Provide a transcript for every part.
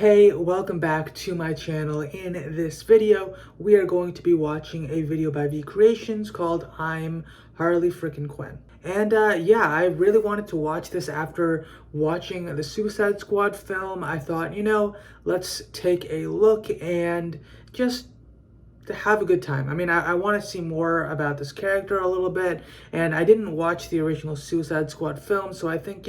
Hey, welcome back to my channel. In this video, we are going to be watching a video by VCreations called I'm Harley Frickin' Quinn. And yeah, I really wanted to watch this after watching the Suicide Squad film. I thought, let's take a look and just to have a good time. I mean, I want to see more about this character a little bit, and I didn't watch the original Suicide Squad film, so I think,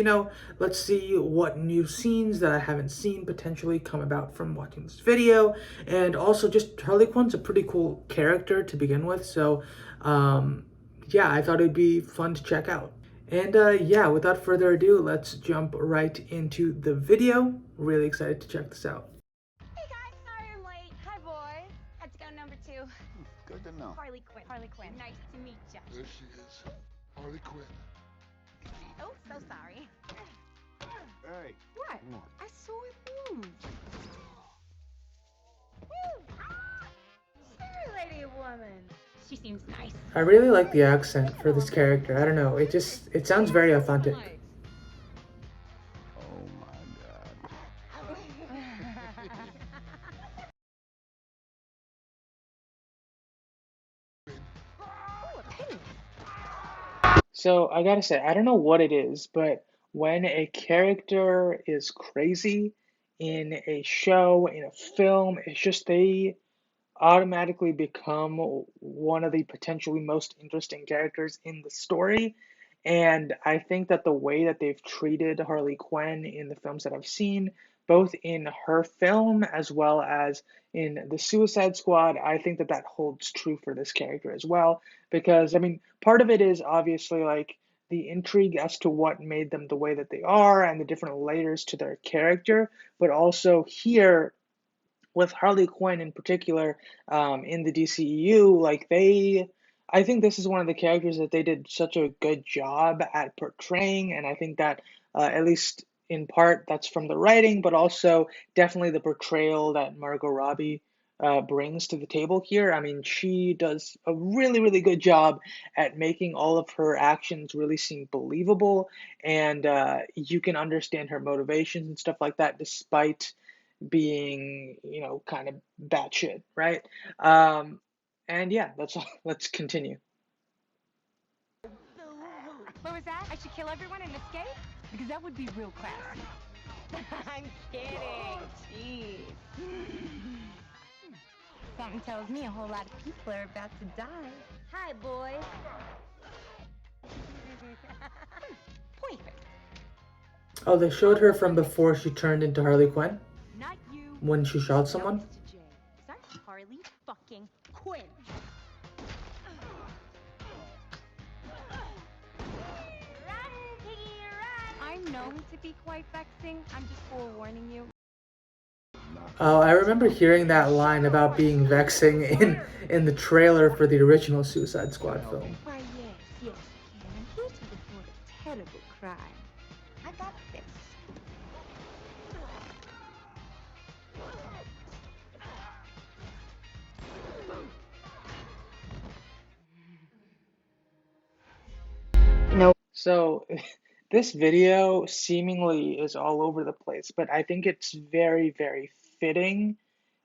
let's see what new scenes that I haven't seen potentially come about from watching this video. And also, just Harley Quinn's a pretty cool character to begin with, so yeah, I thought it'd be fun to check out. And yeah, without further ado, let's jump right into the video. Really excited to check this out. Hey guys, sorry I'm late. Hi boys. Had to go number 2. Good to know. Harley Quinn. Harley Quinn. Nice to meet ya. There she is. Harley Quinn. Oh, so sorry. Hey. What? Come on. I saw it move. Woo! Ah! Sure, lady woman. She seems nice. I really like the accent for this character. I don't know, it sounds very authentic. Oh my Oh, a penny. So I gotta say, I don't know what it is, but when a character is crazy in a show, in a film, it's just they automatically become one of the potentially most interesting characters in the story. And I think that the way that they've treated Harley Quinn in the films that I've seen, both in her film as well as in the Suicide Squad, I think that that holds true for this character as well. Because, I mean, part of it is obviously like the intrigue as to what made them the way that they are and the different layers to their character, but also here with Harley Quinn in particular, in the DCEU, I think this is one of the characters that they did such a good job at portraying, and I think that at least in part that's from the writing, but also definitely the portrayal that Margot Robbie brings to the table here. I mean, she does a really, really good job at making all of her actions really seem believable, and you can understand her motivations and stuff like that, despite being, kind of batshit, right? And yeah, let's continue. What was that? I should kill everyone and escape? Because that would be real classy. I'm kidding. Jeez. Something tells me a whole lot of people are about to die. Hi, boys. Pointer. Oh, they showed her from before she turned into Harley Quinn Not you. when she shot someone. No, Mr. J. Sorry, Harley fucking Quinn. Run, piggy, run. I'm known to be quite vexing. I'm just forewarning you. Oh, I remember hearing that line about being vexing in the trailer for the original Suicide Squad film. Why, yes, Ken. I'm here to report a terrible crime. I got this. So this video seemingly is all over the place, but I think it's very, very fitting.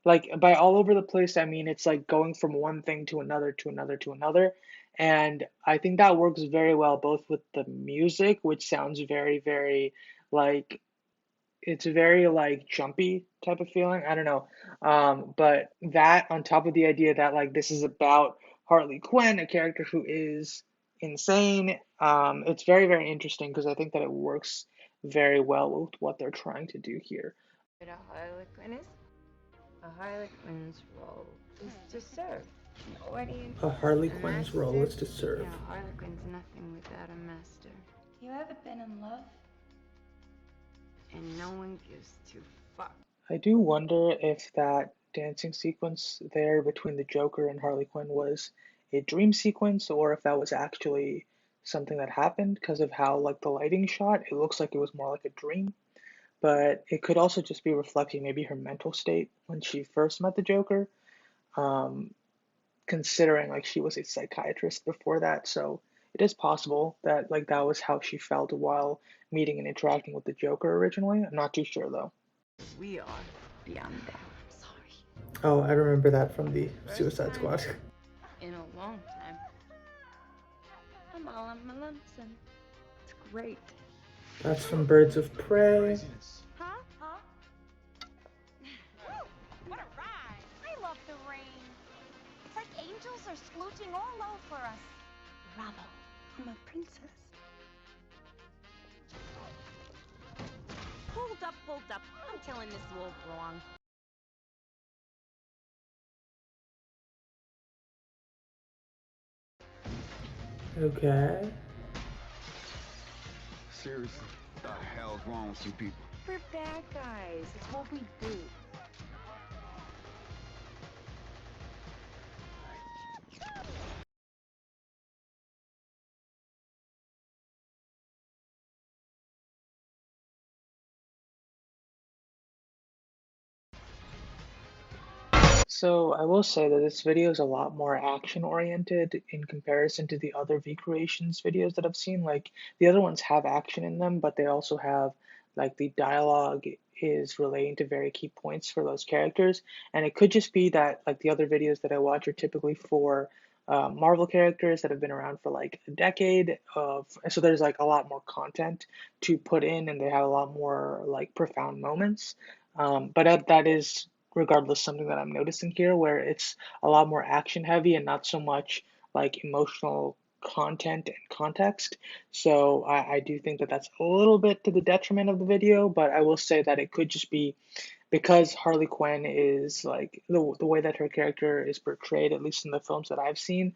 Like by all over the place, I mean it's like going from one thing to another to another to another. And I think that works very well both with the music, which sounds very, very like it's very like jumpy type of feeling. I don't know. But that on top of the idea that like this is about Harley Quinn, a character who is insane, it's very, very interesting because I think that it works very well with what they're trying to do here. What a harlequin is? A harlequin's role is to serve. Nobody. A Harley Quinn's role is to serve. Yeah, harlequin's nothing without a master. You ever been in love? And no one gives two fucks. I do wonder if that dancing sequence there between the Joker and Harley Quinn was a dream sequence or if that was actually something that happened because of how like the lighting shot. It looks like it was more like a dream, but it could also just be reflecting maybe her mental state when she first met the Joker, considering like she was a psychiatrist before that. So it is possible that like that was how she felt while meeting and interacting with the Joker originally. I'm not too sure though. We are. beyond that. Sorry. Oh, I remember that from the First Suicide time Squad. in a long time. I'm all on my lonesome. It's great. That's from Birds of Prey. Craziness. Huh? Huh? What a ride. I love the rain. It's like angels are splooching all over us. Bravo. I'm a princess. Hold up, hold up. I'm killing this wolf wrong. Okay. Seriously, what the hell's wrong with you people? We're bad guys. It's what we do. So I will say that this video is a lot more action oriented in comparison to the other VCreations videos that I've seen. Like the other ones have action in them, but they also have like the dialogue is relating to very key points for those characters. And it could just be that like the other videos that I watch are typically for Marvel characters that have been around for like a decade of, so there's like a lot more content to put in, and they have a lot more like profound moments. But that is regardless something that I'm noticing here where it's a lot more action heavy and not so much like emotional content and context. So I do think that that's a little bit to the detriment of the video, but I will say that it could just be because Harley Quinn is like the way that her character is portrayed, at least in the films that I've seen,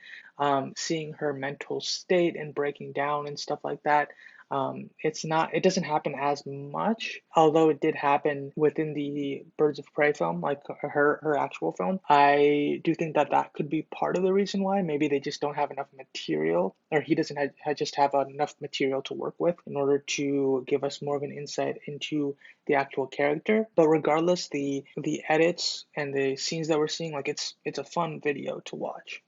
seeing her mental state and breaking down and stuff like that. It doesn't happen as much, although it did happen within the Birds of Prey film, like her actual film. I do think that that could be part of the reason why. Maybe they just don't have enough material, or he doesn't just have enough material to work with in order to give us more of an insight into the actual character. But regardless, the edits and the scenes that we're seeing, like it's a fun video to watch.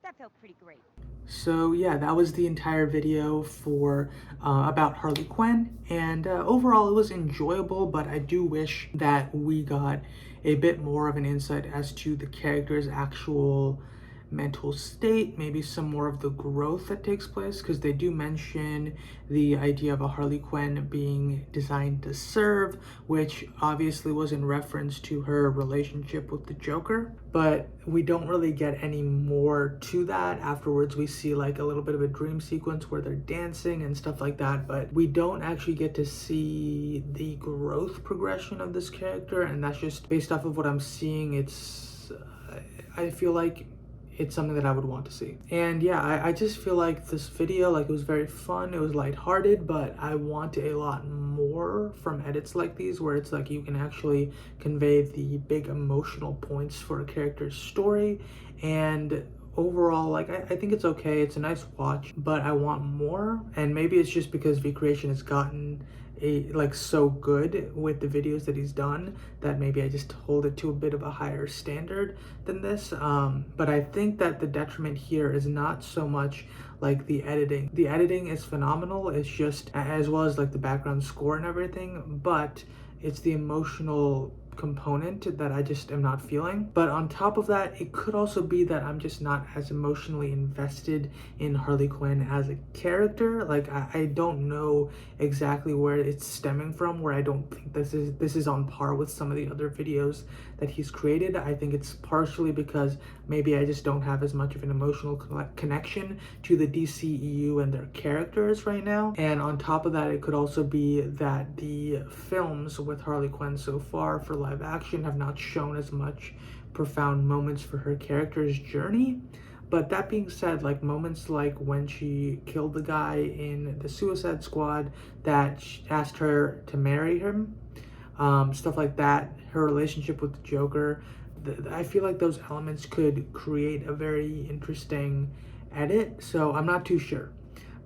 That felt pretty great. So yeah, that was the entire video for about Harley Quinn, and overall it was enjoyable, but I do wish that we got a bit more of an insight as to the character's actual mental state, maybe some more of the growth that takes place, because they do mention the idea of a Harley Quinn being designed to serve, which obviously was in reference to her relationship with the Joker, but we don't really get any more to that. Afterwards we see like a little bit of a dream sequence where they're dancing and stuff like that, but we don't actually get to see the growth progression of this character, and that's just based off of what I'm seeing. I feel like it's something that I would want to see. And yeah, I just feel like this video, like it was very fun, it was lighthearted, but I want a lot more from edits like these where it's like you can actually convey the big emotional points for a character's story. And overall, like I think it's okay, it's a nice watch, but I want more. And maybe it's just because VCreation has gotten like so good with the videos that he's done that maybe I just hold it to a bit of a higher standard than this. But I think that the detriment here is not so much like the editing. The editing is phenomenal. It's just, as well as like the background score and everything, but it's the emotional component that I just am not feeling. But on top of that, it could also be that I'm just not as emotionally invested in Harley Quinn as a character. Like I don't know exactly where it's stemming from, where I don't think this is on par with some of the other videos that he's created. I think it's partially because maybe I just don't have as much of an emotional connection to the DCEU and their characters right now. And on top of that, it could also be that the films with Harley Quinn so far for live action have not shown as much profound moments for her character's journey. But that being said, like moments like when she killed the guy in the Suicide Squad that asked her to marry him, stuff like that, her relationship with the Joker, I feel like those elements could create a very interesting edit. So I'm not too sure.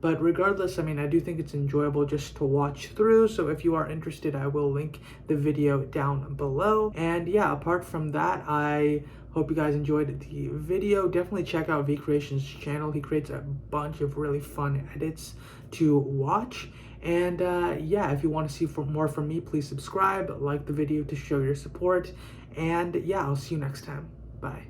But regardless, I mean, I do think it's enjoyable just to watch through. So if you are interested, I will link the video down below. And yeah, apart from that, I hope you guys enjoyed the video. Definitely check out VCreations' channel. He creates a bunch of really fun edits to watch. And yeah, if you want to see more from me, please subscribe, like the video to show your support. And yeah, I'll see you next time. Bye.